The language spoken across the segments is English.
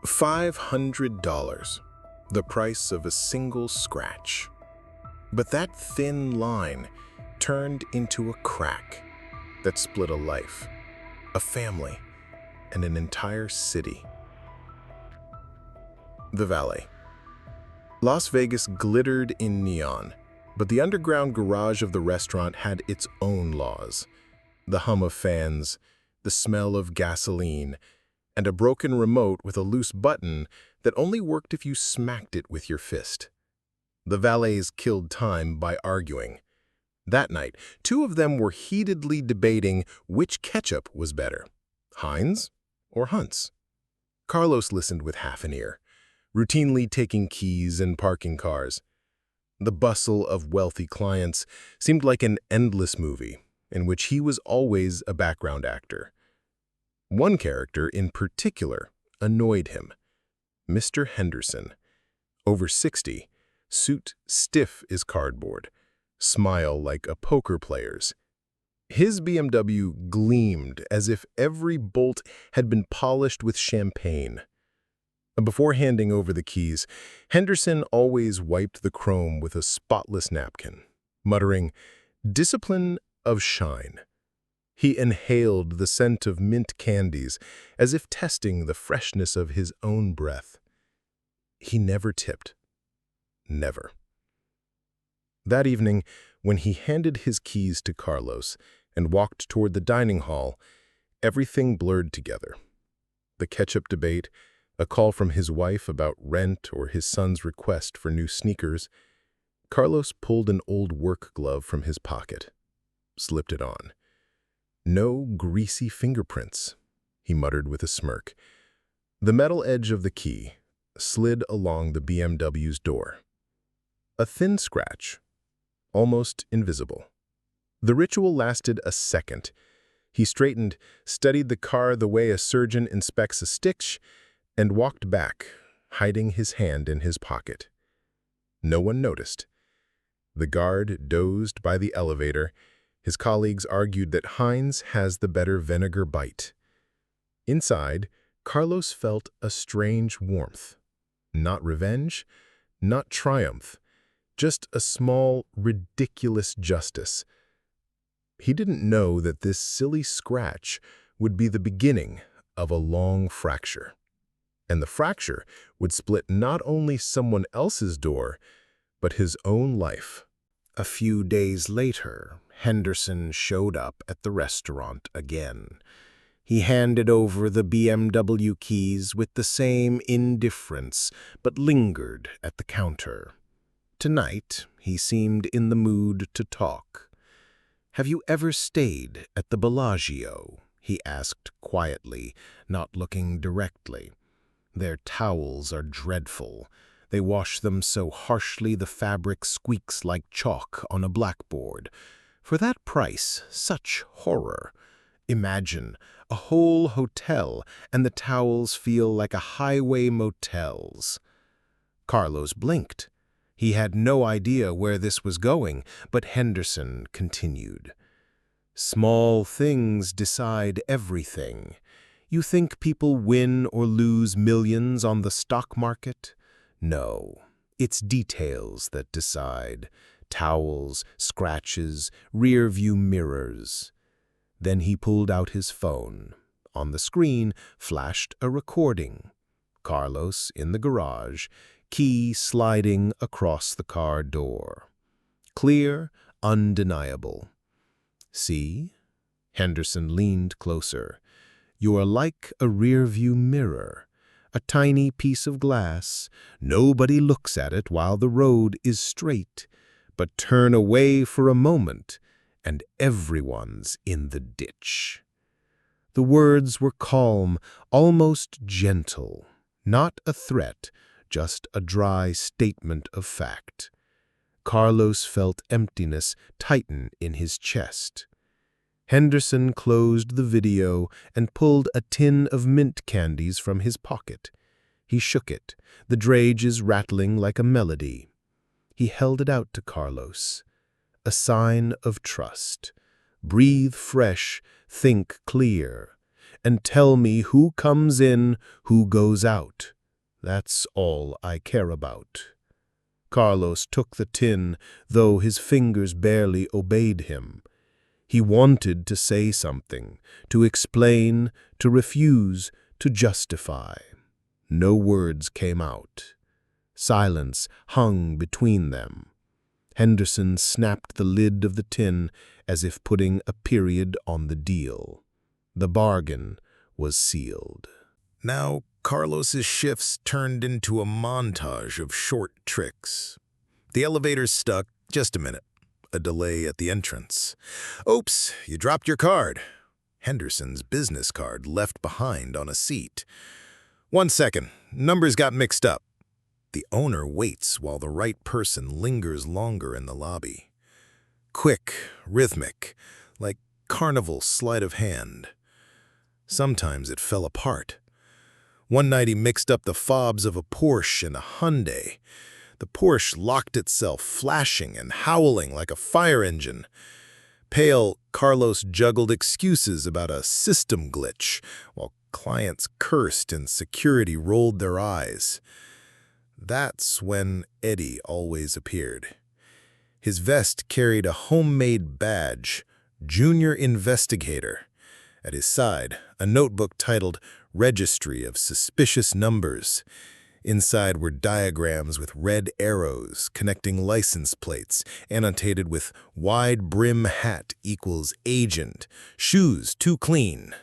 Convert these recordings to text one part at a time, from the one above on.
$500, the price of a single scratch. But that thin line turned into a crack that split a life, a family, and an entire city. The Valet. Las Vegas glittered in neon, but the underground garage of the restaurant had its own laws. The hum of fans, the smell of gasoline, and a broken remote with a loose button that only worked if you smacked it with your fist. The valets killed time by arguing. That night, two of them were heatedly debating which ketchup was better, Heinz or Hunt's. Carlos listened with half an ear, routinely taking keys and parking cars. The bustle of wealthy clients seemed like an endless movie in which he was always a background actor. One character in particular annoyed him, Mr. Henderson. Over 60, suit stiff as cardboard, smile like a poker player's. His BMW gleamed as if every bolt had been polished with champagne. Before handing over the keys, Henderson always wiped the chrome with a spotless napkin, muttering, "Discipline of shine." He inhaled the scent of mint candies as if testing the freshness of his own breath. He never tipped. Never. That evening, when he handed his keys to Carlos and walked toward the dining hall, everything blurred together. The ketchup debate, a call from his wife about rent or his son's request for new sneakers. Carlos pulled an old work glove from his pocket, slipped it on. "No greasy fingerprints," he muttered with a smirk. The metal edge of the key slid along the BMW's door. A thin scratch, almost invisible. The ritual lasted a second. He straightened, studied the car the way a surgeon inspects a stitch, and walked back, hiding his hand in his pocket. No one noticed. The guard dozed by the elevator. His colleagues argued that Heinz has the better vinegar bite. Inside, Carlos felt a strange warmth. Not revenge, not triumph, just a small, ridiculous justice. He didn't know that this silly scratch would be the beginning of a long fracture. And the fracture would split not only someone else's door, but his own life. A few days later, Henderson showed up at the restaurant again. He handed over the BMW keys with the same indifference, but lingered at the counter. Tonight, he seemed in the mood to talk. "Have you ever stayed at the Bellagio?" he asked quietly, not looking directly. "Their towels are dreadful. They wash them so harshly the fabric squeaks like chalk on a blackboard. For that price, such horror. Imagine a whole hotel and the towels feel like a highway motel's." Carlos blinked. He had no idea where this was going, but Henderson continued. "Small things decide everything. You think people win or lose millions on the stock market? No, it's details that decide. Towels, scratches, rear-view mirrors." Then he pulled out his phone. On the screen flashed a recording. Carlos in the garage, key sliding across the car door. Clear, undeniable. "See?" Henderson leaned closer. "You are like a rear-view mirror, a tiny piece of glass. Nobody looks at it while the road is straight, but turn away for a moment, and everyone's in the ditch." The words were calm, almost gentle, not a threat, just a dry statement of fact. Carlos felt emptiness tighten in his chest. Henderson closed the video and pulled a tin of mint candies from his pocket. He shook it, the drages rattling like a melody. He held it out to Carlos. A sign of trust. "Breathe fresh, think clear, and tell me who comes in, who goes out. That's all I care about." Carlos took the tin, though his fingers barely obeyed him. He wanted to say something, to explain, to refuse, to justify. No words came out. Silence hung between them. Henderson snapped the lid of the tin as if putting a period on the deal. The bargain was sealed. Now, Carlos's shifts turned into a montage of short tricks. The elevator's stuck. Just a minute. A delay at the entrance. Oops, you dropped your card. Henderson's business card left behind on a seat. 1 second, numbers got mixed up. The owner waits while the right person lingers longer in the lobby. Quick, rhythmic, like carnival sleight of hand. Sometimes it fell apart. One night he mixed up the fobs of a Porsche and a Hyundai. The Porsche locked itself, flashing and howling like a fire engine. Pale, Carlos juggled excuses about a system glitch, while clients cursed and security rolled their eyes. That's when Eddie always appeared. His vest carried a homemade badge, Junior Investigator. At his side, a notebook titled Registry of Suspicious Numbers. Inside were diagrams with red arrows connecting license plates, annotated with wide brim hat equals agent, shoes too clean.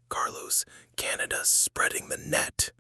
Carlos, Canada's spreading the net.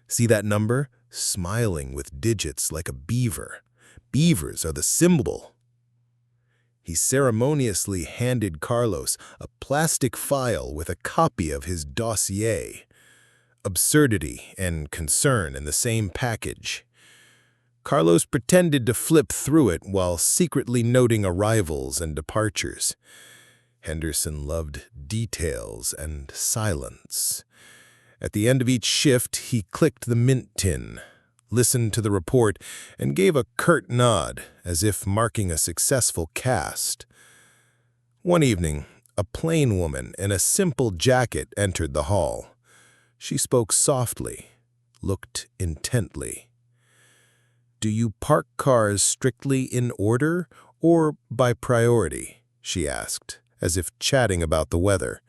See that number? Smiling with digits like a beaver. Beavers are the symbol. He ceremoniously handed Carlos a plastic file with a copy of his dossier. Absurdity and concern in the same package. Carlos pretended to flip through it while secretly noting arrivals and departures. Henderson loved details and silence. At the end of each shift, he clicked the mint tin, listened to the report, and gave a curt nod, as if marking a successful cast. One evening, a plain woman in a simple jacket entered the hall. She spoke softly, looked intently. "Do you park cars strictly in order or by priority?" she asked, as if chatting about the weather.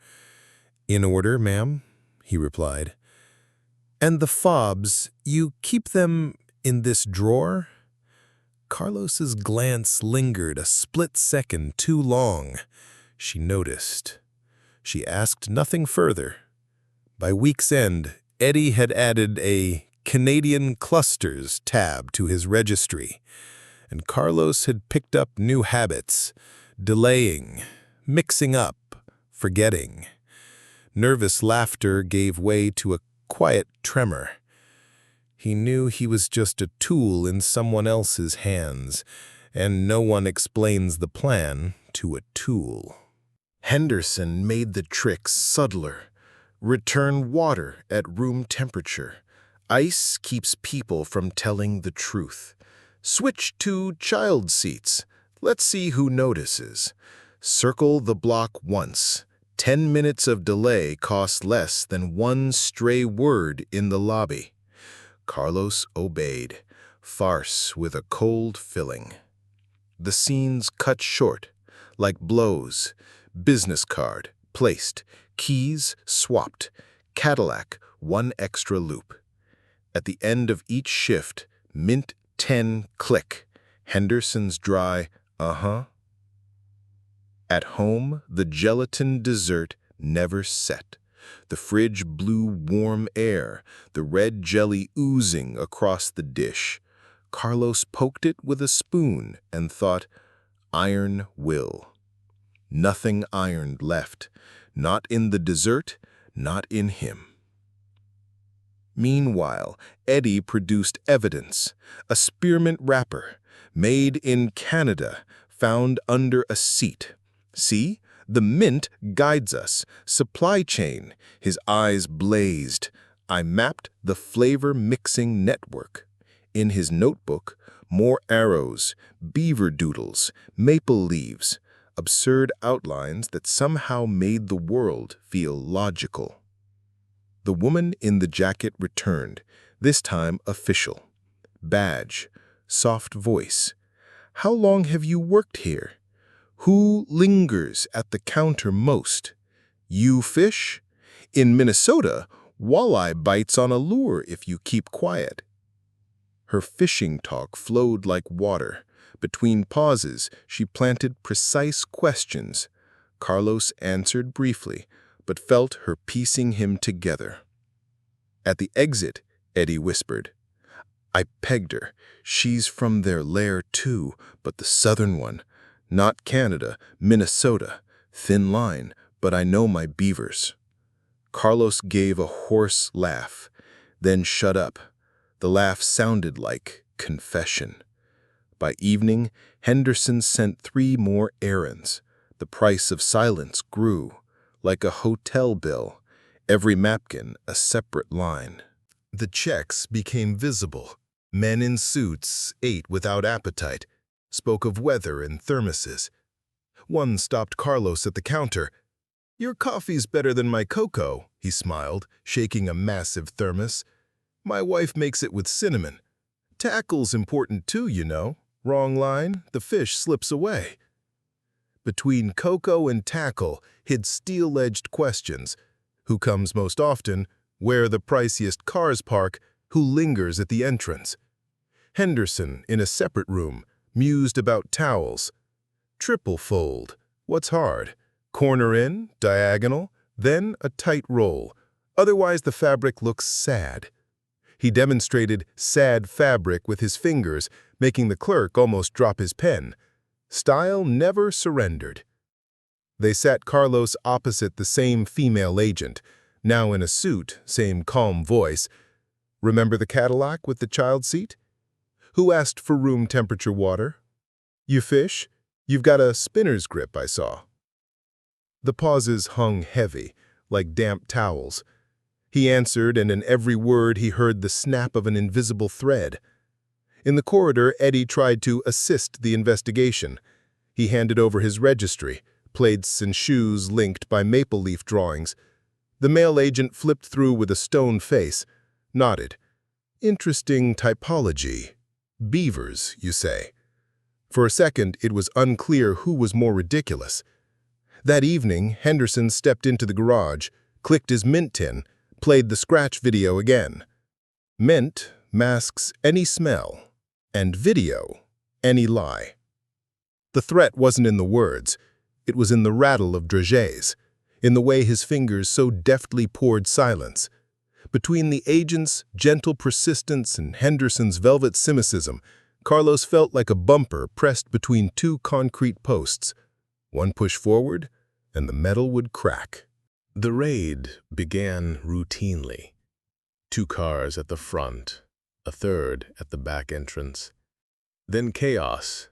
"In order, ma'am," he replied. "And the fobs, you keep them in this drawer?" Carlos's glance lingered a split second too long. She noticed. She asked nothing further. By week's end, Eddie had added a Canadian Clusters tab to his registry, and Carlos had picked up new habits, delaying, mixing up, forgetting. Nervous laughter gave way to a quiet tremor. He knew he was just a tool in someone else's hands, and no one explains the plan to a tool. Henderson made the tricks subtler. Return water at room temperature. Ice keeps people from telling the truth. Switch to child seats. Let's see who notices. Circle the block once. 10 minutes of delay costs less than one stray word in the lobby. Carlos obeyed, farce with a cold filling. The scenes cut short, like blows. Business card, placed. Keys, swapped. Cadillac, 1 extra loop. At the end of each shift, mint 10 click. Henderson's dry, uh-huh. At home, the gelatin dessert never set. The fridge blew warm air, the red jelly oozing across the dish. Carlos poked it with a spoon and thought, iron will. Nothing ironed left, not in the dessert, not in him. Meanwhile, Eddie produced evidence, a spearmint wrapper, made in Canada, found under a seat. See? The mint guides us. Supply chain. His eyes blazed. I mapped the flavor mixing network. In his notebook, more arrows, beaver doodles, maple leaves, absurd outlines that somehow made the world feel logical. The woman in the jacket returned, This time official. Badge. Soft voice. How long have you worked here? Who lingers at the counter most? You fish? In Minnesota, walleye bites on a lure if you keep quiet. Her fishing talk flowed like water. Between pauses, she planted precise questions. Carlos answered briefly, but felt her piecing him together. At the exit, Eddie whispered, I pegged her. She's from their lair too, but the southern one. Not Canada, Minnesota. Thin line, but I know my beavers. Carlos gave a hoarse laugh, then shut up. The laugh sounded like confession. By evening, Henderson sent 3 more errands. The price of silence grew, like a hotel bill, every napkin a separate line. The checks became visible. Men in suits ate without appetite, spoke of weather in thermoses. One stopped Carlos at the counter. Your coffee's better than my cocoa, he smiled, shaking a massive thermos. My wife makes it with cinnamon. Tackle's important too, you know. Wrong line, the fish slips away. Between cocoa and tackle hid steel-edged questions. Who comes most often? Where the priciest cars park? Who lingers at the entrance? Henderson, in a separate room, mused about towels. Triple fold. What's hard? Corner in, diagonal, then a tight roll. Otherwise the fabric looks sad. He demonstrated sad fabric with his fingers, making the clerk almost drop his pen. Style never surrendered. They sat Carlos opposite the same female agent, now in a suit, same calm voice. Remember the Cadillac with the child seat? Who asked for room temperature water? You fish? You've got a spinner's grip, I saw. The pauses hung heavy, like damp towels. He answered, and in every word he heard the snap of an invisible thread. In the corridor, Eddie tried to assist the investigation. He handed over his registry, plates and shoes linked by maple leaf drawings. The male agent flipped through with a stone face, nodded. Interesting typology. Beavers, you say? For a second, it was unclear who was more ridiculous. That evening, Henderson stepped into the garage, clicked his mint tin, played the scratch video again. Mint masks any smell, and video, any lie. The threat wasn't in the words. It was in the rattle of Draget's, in the way his fingers so deftly poured silence. Between the agent's gentle persistence and Henderson's velvet cynicism, Carlos felt like a bumper pressed between 2 concrete posts. One push forward, and the metal would crack. The raid began routinely. 2 cars at the front, a third at the back entrance. Then chaos.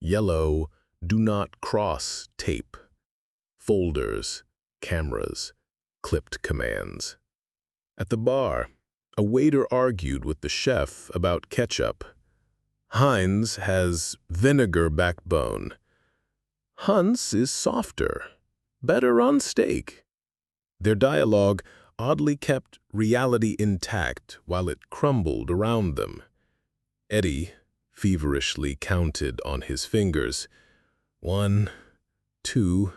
Yellow, do not cross tape. Folders, cameras, clipped commands. At the bar, a waiter argued with the chef about ketchup. Heinz has vinegar backbone. Hunt's is softer, better on steak. Their dialogue oddly kept reality intact while it crumbled around them. Eddie feverishly counted on his fingers. 1, 2,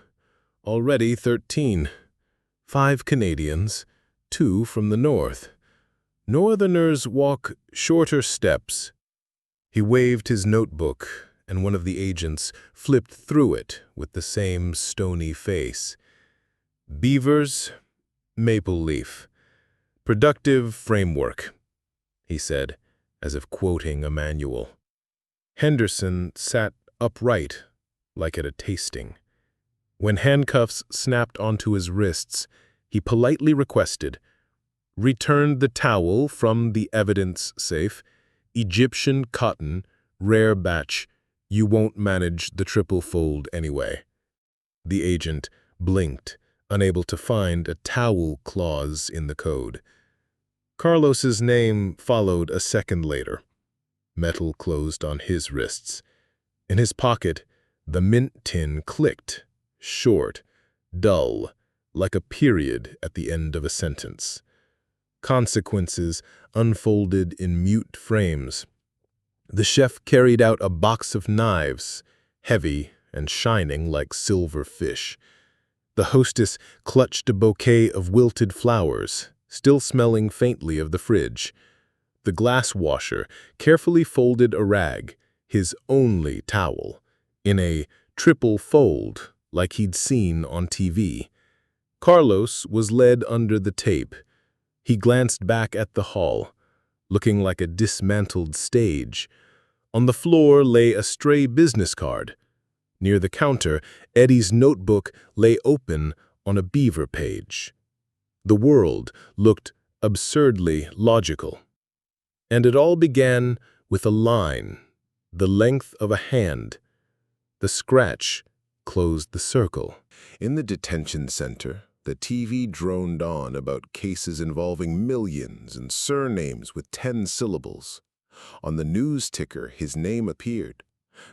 already 13. 5 Canadians, 2 from the north. Northerners walk shorter steps. He waved his notebook, and one of the agents flipped through it with the same stony face. Beavers, maple leaf. Productive framework, he said, as if quoting a manual. Henderson sat upright, like at a tasting. When handcuffs snapped onto his wrists, he politely requested, "Return the towel from the evidence safe. Egyptian cotton, rare batch. You won't manage the triple fold anyway." The agent blinked, unable to find a towel clause in the code. Carlos's name followed a second later. Metal closed on his wrists. In his pocket, the mint tin clicked, short, dull, like a period at the end of a sentence. consequences unfolded in mute frames. The chef carried out a box of knives, heavy and shining like silver fish. The hostess clutched a bouquet of wilted flowers, still smelling faintly of the fridge. The glass washer carefully folded a rag, his only towel, in a triple fold like he'd seen on TV. Carlos was led under the tape. He glanced back at the hall, looking like a dismantled stage. On the floor lay a stray business card. Near the counter, Eddie's notebook lay open on a beaver page. The world looked absurdly logical. And it all began with a line, the length of a hand. The scratch closed the circle. In the detention center, the TV droned on about cases involving millions and surnames with 10 syllables. On the news ticker, his name appeared.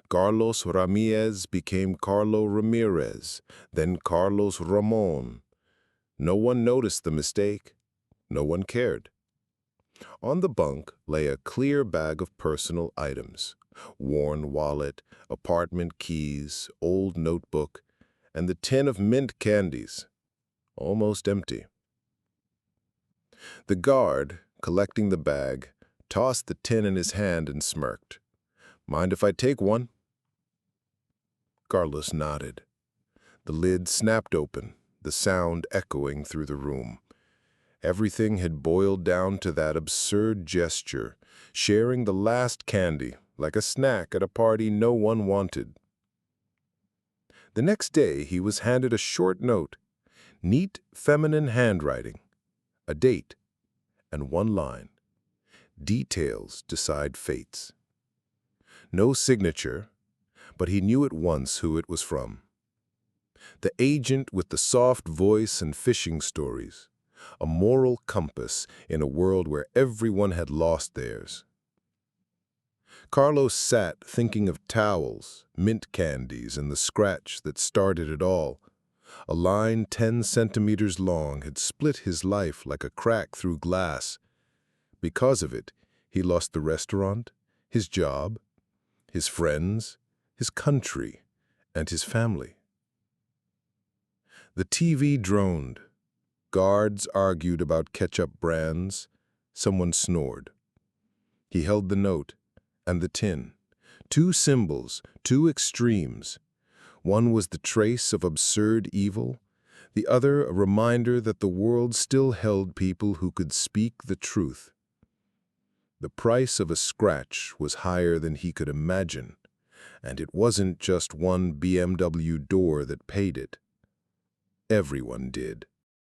Carlos Ramirez became Carlo Ramirez, then Carlos Ramon. No one noticed the mistake. No one cared. On the bunk lay a clear bag of personal items, worn wallet, apartment keys, old notebook, and the tin of mint candies, almost empty. The guard, collecting the bag, tossed the tin in his hand and smirked. "Mind if I take one?" Carlos nodded. The lid snapped open, the sound echoing through the room. Everything had boiled down to that absurd gesture, sharing the last candy, like a snack at a party no one wanted. The next day, he was handed a short note, neat feminine handwriting, a date, and one line. Details decide fates. No signature, but he knew at once who it was from. The agent with the soft voice and fishing stories, a moral compass in a world where everyone had lost theirs. Carlos sat thinking of towels, mint candies, and the scratch that started it all. A line 10 centimeters long had split his life like a crack through glass. Because of it, he lost the restaurant, his job, his friends, his country, and his family. The TV droned. Guards argued about ketchup brands. Someone snored. He held the note and the tin. Two symbols, two extremes. One was the trace of absurd evil, the other a reminder that the world still held people who could speak the truth. The price of a scratch was higher than he could imagine, and it wasn't just one BMW door that paid it. Everyone did.